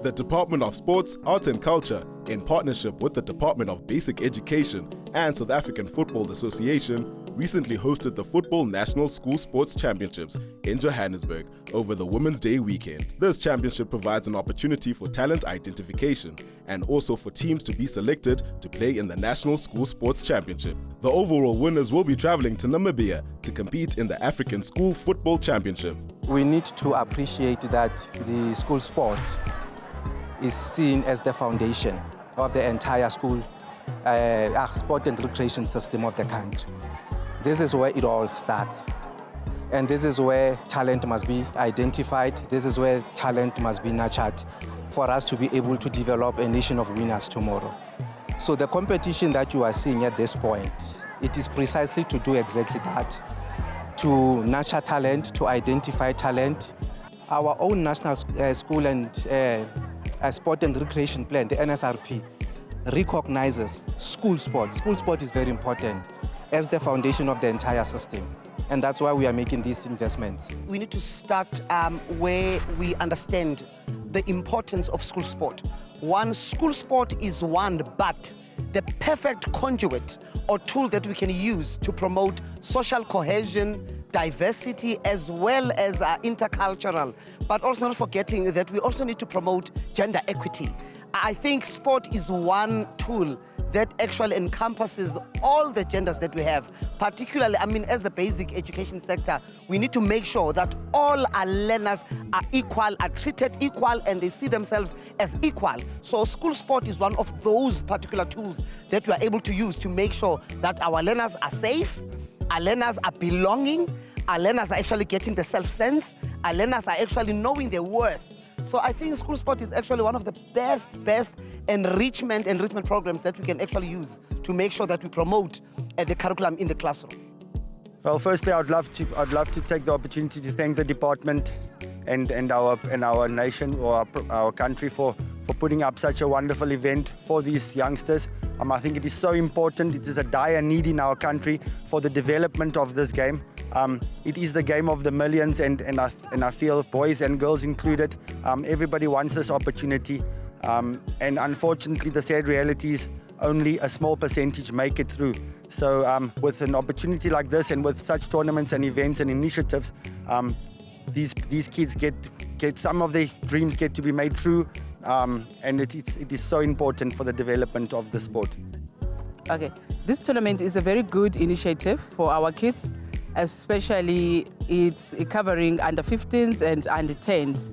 The Department of Sports, Arts and Culture, in partnership with the Department of Basic Education and South African Football Association, recently hosted the Football National School Sports Championships in Johannesburg over the Women's Day weekend. This championship provides an opportunity for talent identification and also for teams to be selected to play in the National School Sports Championship. The overall winners will be traveling to Namibia to compete in the African School Football Championship. We need to appreciate that the school sport is seen as the foundation of the entire school sport and recreation system of the country. This is where it all starts. And this is where talent must be identified. This is where talent must be nurtured for us to be able to develop a nation of winners tomorrow. So the competition that you are seeing at this point, it is precisely to do exactly that, to nurture talent, to identify talent. Our own national school and sport and recreation plan, the NSRP, recognizes school sport. School sport is very important as the foundation of the entire system. And that's why we are making these investments. We need to start where we understand the importance of school sport. School sport is one, but the perfect conduit or tool that we can use to promote social cohesion, diversity, as well as intercultural, but also not forgetting that we also need to promote gender equity. I think sport is one tool that actually encompasses all the genders that we have. Particularly, as the basic education sector, we need to make sure that all our learners are equal, are treated equal, and they see themselves as equal. So school sport is one of those particular tools that we are able to use to make sure that our learners are safe, our learners are belonging, our learners are actually getting the self-sense, our learners are actually knowing their worth. So I think school sport is actually one of the best enrichment programs that we can actually use to make sure that we promote the curriculum in the classroom. Well, firstly, I'd love to take the opportunity to thank the department and our nation or our country for putting up such a wonderful event for these youngsters. I think it is so important. It is a dire need in our country for the development of this game. It is the game of the millions, and I feel boys and girls included, everybody wants this opportunity. And unfortunately, the sad reality is only a small percentage make it through. So with an opportunity like this and with such tournaments and events and initiatives, these kids get some of their dreams get to be made true, and it is so important for the development of the sport. Okay, this tournament is a very good initiative for our kids, especially it's covering under 15s and under 10s.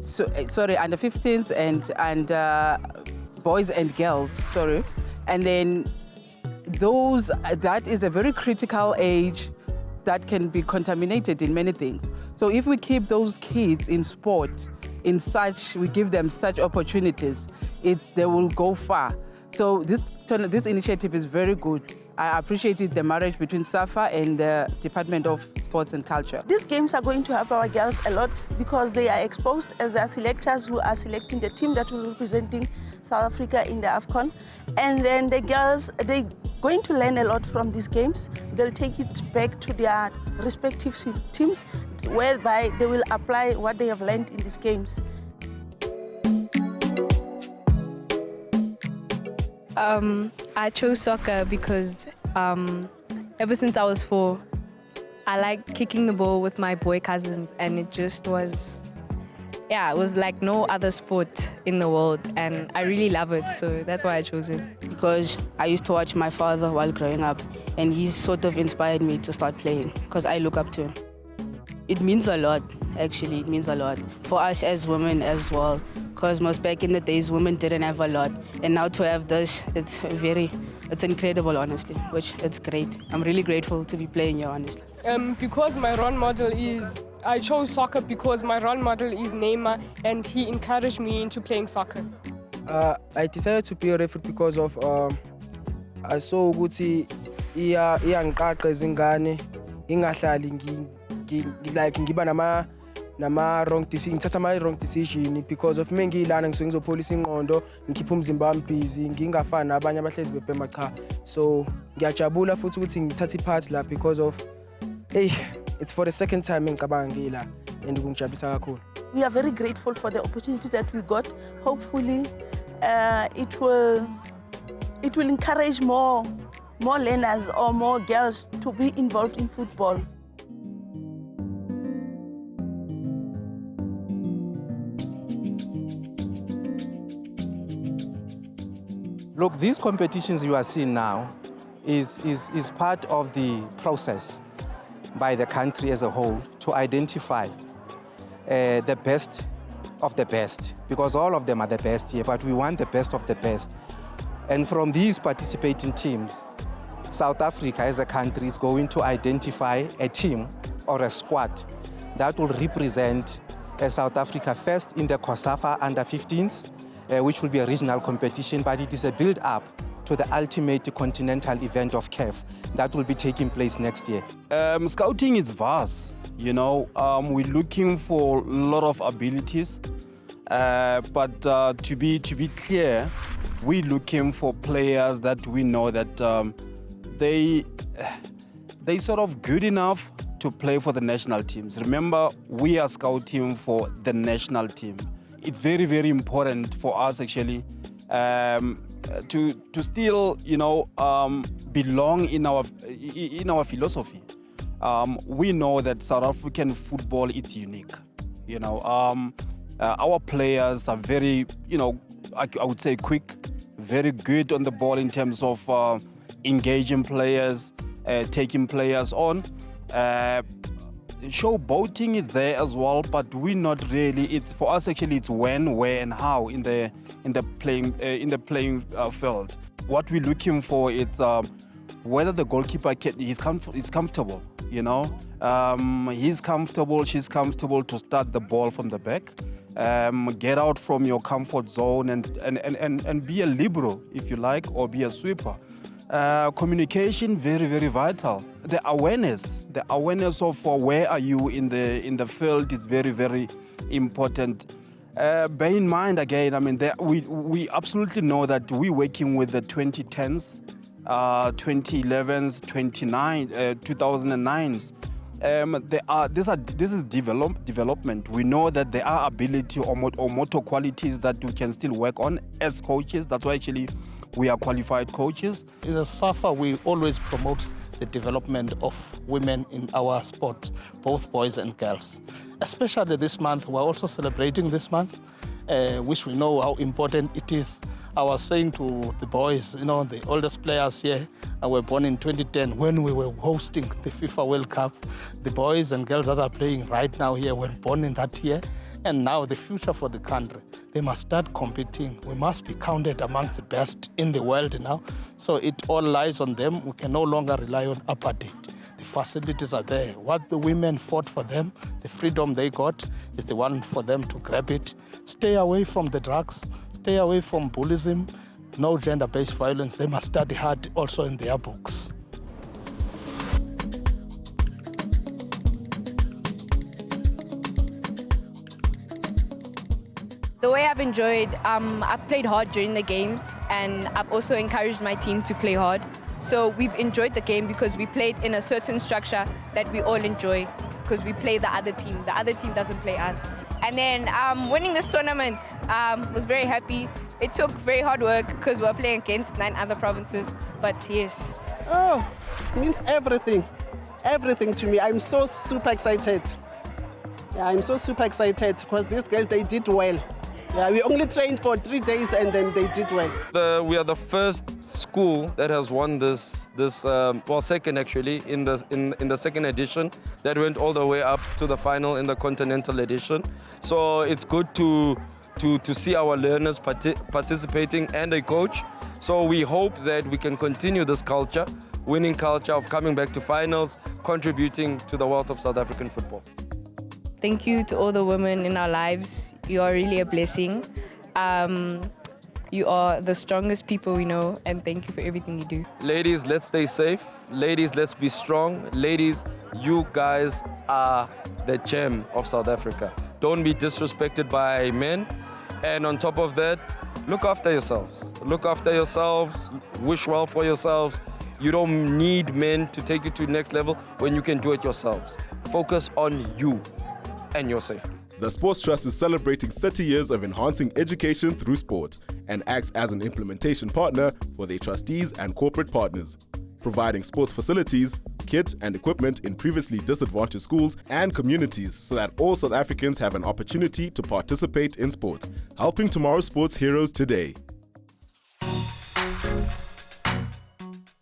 So, under 15s and boys and girls, And then that is a very critical age that can be contaminated in many things. So if we keep those kids in sport, we give them such opportunities, they will go far. So this initiative is very good. I appreciated the marriage between SAFA and the Department of Sports and Culture. These games are going to help our girls a lot because they are exposed as their selectors who are selecting the team that will be representing South Africa in the AFCON. And then the girls, they're going to learn a lot from these games. They'll take it back to their respective teams, whereby they will apply what they have learned in these games. I chose soccer because ever since I was 4, I liked kicking the ball with my boy cousins, and it just was, it was like no other sport in the world, and I really love it, so that's why I chose it. Because I used to watch my father while growing up, and he sort of inspired me to start playing, because I look up to him. It means a lot, actually, it means a lot. For us as women as well, because most back in the days, women didn't have a lot. And now to have this, it's incredible, honestly, which it's great. I'm really grateful to be playing here, honestly. Because my role model I chose soccer because my role model is Neymar, and he encouraged me into playing soccer. I decided to be a referee because of I saw ukuthi iyangiqaqa izingane ingahlali ngiba nama-wrong decision, ngithatha ama-wrong decision because of me ngiyilana ngisuke ngizopholisa ingqondo, ngikhipha umzimba wami busy, ngingafani nabanye abahlezi bebhema cha. So ngiyajabula futhi ukuthi ngithathe i-part la because of it's for the second time engicabanga ngila and kungijabulisa kakhulu. we are very grateful for the opportunity that we got. Hopefully, it will encourage more learners or more girls to be involved in football. Look, these competitions you are seeing now is part of the process by the country as a whole to identify the best of the best, because all of them are the best here, but we want the best of the best. And from these participating teams, South Africa as a country is going to identify a team or a squad that will represent South Africa first in the SAFA under-15s, which will be a regional competition, but it is a build-up to the ultimate continental event of CAF that will be taking place next year. Scouting is vast, you know. We're looking for a lot of abilities, but to be clear, we're looking for players that we know that they sort of good enough to play for the national teams. Remember, we are scouting for the national team. It's very, very important for us actually to still, you know, belong in our philosophy. We know that South African football is unique. You know, our players are very, you know, I would say quick, very good on the ball in terms of engaging players, taking players on. Showboating is there as well, but we're not really. It's for us actually. It's when, where, and how in the playing field. What we're looking for is whether the goalkeeper is comfortable. You know, he's comfortable. She's comfortable to start the ball from the back. Get out from your comfort zone and be a libero if you like, or be a sweeper. Communication, very, very vital. The awareness of where are you in the field is very, very important. Bear in mind again, I mean, we absolutely know that we're working with the 2010s, 2011s, 2009s. This is development. We know that there are ability or motor qualities that we can still work on as coaches. That's why actually we are qualified coaches. In the SAFA, we always promote the development of women in our sport, both boys and girls. Especially this month, we're also celebrating this month, which we know how important it is. I was saying to the boys, you know, the oldest players here were born in 2010 when we were hosting the FIFA World Cup. The boys and girls that are playing right now here were born in that year. And now the future for the country, they must start competing. We must be counted amongst the best in the world now. So it all lies on them. We can no longer rely on apartheid. The facilities are there. What the women fought for them, the freedom they got, is the one for them to grab it. Stay away from the drugs, stay away from bullying, no gender-based violence. They must study hard also in their books. The way I've enjoyed, I've played hard during the games, and I've also encouraged my team to play hard. So we've enjoyed the game because we played in a certain structure that we all enjoy, because we play the other team. The other team doesn't play us. And then winning this tournament, was very happy. It took very hard work because we're playing against 9 other provinces, but yes. Oh, it means everything. Everything to me. I'm so super excited. Yeah, I'm so super excited because these guys, they did well. Yeah, we only trained for 3 days and then they did well. We are the first school that has won this second actually, in the second edition that went all the way up to the final in the continental edition. So it's good to see our learners participating and a coach. So we hope that we can continue this culture, winning culture of coming back to finals, contributing to the wealth of South African football. Thank you to all the women in our lives. You are really a blessing. You are the strongest people we know, and thank you for everything you do. Ladies, let's stay safe. Ladies, let's be strong. Ladies, you guys are the gem of South Africa. Don't be disrespected by men. And on top of that, look after yourselves. Look after yourselves, wish well for yourselves. You don't need men to take you to the next level when you can do it yourselves. Focus on you and your safety. The Sports Trust is celebrating 30 years of enhancing education through sport and acts as an implementation partner for their trustees and corporate partners, providing sports facilities, kit and equipment in previously disadvantaged schools and communities so that all South Africans have an opportunity to participate in sport, helping tomorrow's sports heroes today.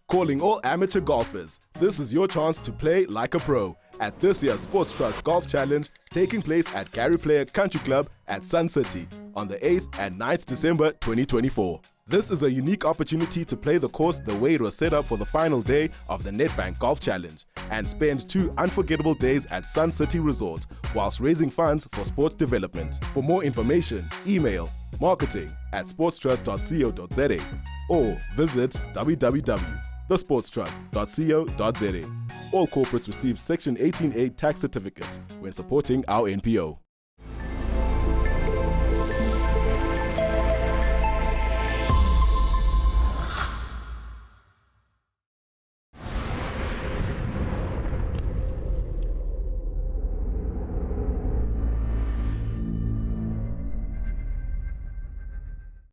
Calling all amateur golfers, this is your chance to play like a pro at this year's Sports Trust Golf Challenge taking place at Gary Player Country Club at Sun City on the 8th and 9th December 2024. This is a unique opportunity to play the course the way it was set up for the final day of the Nedbank Golf Challenge and spend 2 unforgettable days at Sun City Resort whilst raising funds for sports development. For more information, email marketing@sportstrust.co.za or visit www.thesportstrust.co.za. All corporates receive Section 18A tax certificates when supporting our NPO.